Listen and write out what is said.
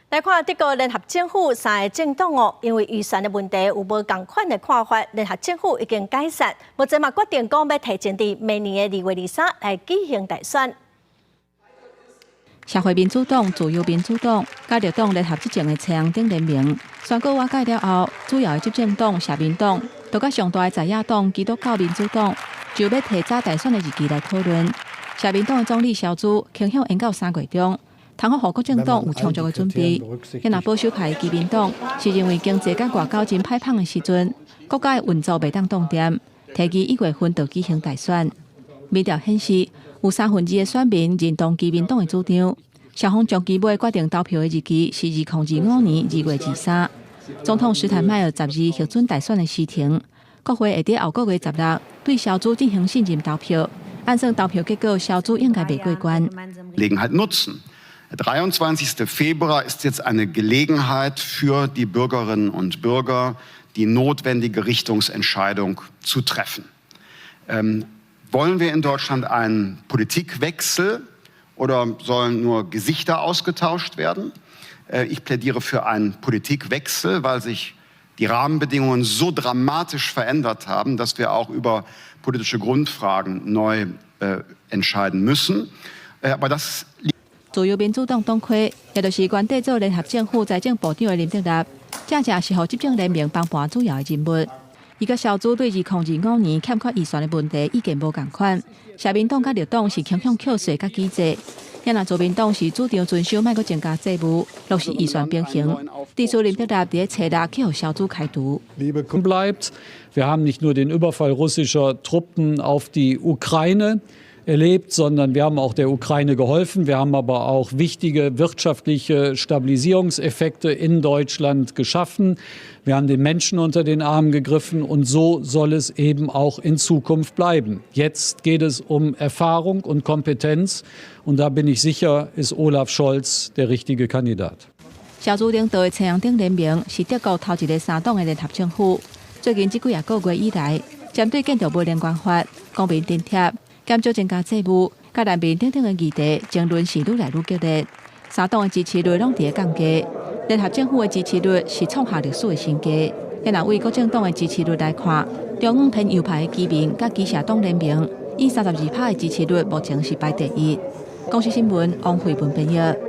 来看德国联合政府3个政党因为预算的问题有无同款的看法，联合政府已经解散，目前嘛决定讲要提前伫明年的2月23来举行大选。社会民主党、自由民主党、甲绿党联合执政的青红灯联盟，选举瓦解了后，主要的执政党社民党，就甲上大的在野党基督教民主党，就要提早大选的日期来讨论。社民党的总理小组倾向延到3月中。 通好，各政党有充足的准备。因那保守派基民党是认为经济甲外交真歹芳的时阵，国家的运作袂当动点，提议1月份就举行大选。民调显示，有2/3的选民认同基民党的主张。小峰将期末决定投票的日期是2025年2月23。总统施坦迈尔12核准大选的时停，国会会伫后个月16对小组进行信任投票。按算投票结果，小组应该袂过关。 Der 23. Februar ist jetzt eine Gelegenheit für die Bürgerinnen und Bürger, die notwendige Richtungsentscheidung zu treffen. Wollen wir in Deutschland einen Politikwechsel oder sollen nur Gesichter ausgetauscht werden? Ich plädiere für einen Politikwechsel, weil sich die Rahmenbedingungen so dramatisch verändert haben, dass wir auch über politische Grundfragen neu entscheiden müssen. Aber das 自由民主党党魁，也就是原底做联合政府财政部长的林德纳，正是互执政联盟帮盘主要的人物。伊甲小组对2025年欠缺预算的问题意见无共款。社民党甲绿党是倾向扣税甲机制，也那自民党是主张遵守莫阁增加债务，落实预算平衡。提出林德纳伫初六去互小组开除。Wir haben nicht nur den Überfall russischer Truppen auf die Ukraine erlebt, sondern wir haben auch der Ukraine geholfen. Wir haben aber auch wichtige wirtschaftliche Stabilisierungseffekte in Deutschland geschaffen. Wir haben den Menschen unter den Arm gegriffen und so soll es eben auch in Zukunft bleiben. Jetzt geht es um Erfahrung und Kompetenz und da bin ich sicher, ist Olaf Scholz der richtige Kandidat. 小组领导的青红灯联盟是德国头一个3党的联合政府。最近这几个月以来，针对建筑物联关法、公平津贴、减少增加债务、甲难民等等的议题，争论是愈来愈激烈。3党的支持率拢伫降低，联合政府的支持率是创下历史的新低。也若为各政党的支持率来看，中央偏右派的基民甲基社党联盟以32%的支持率，目前是排第1。公视新闻王慧文编译。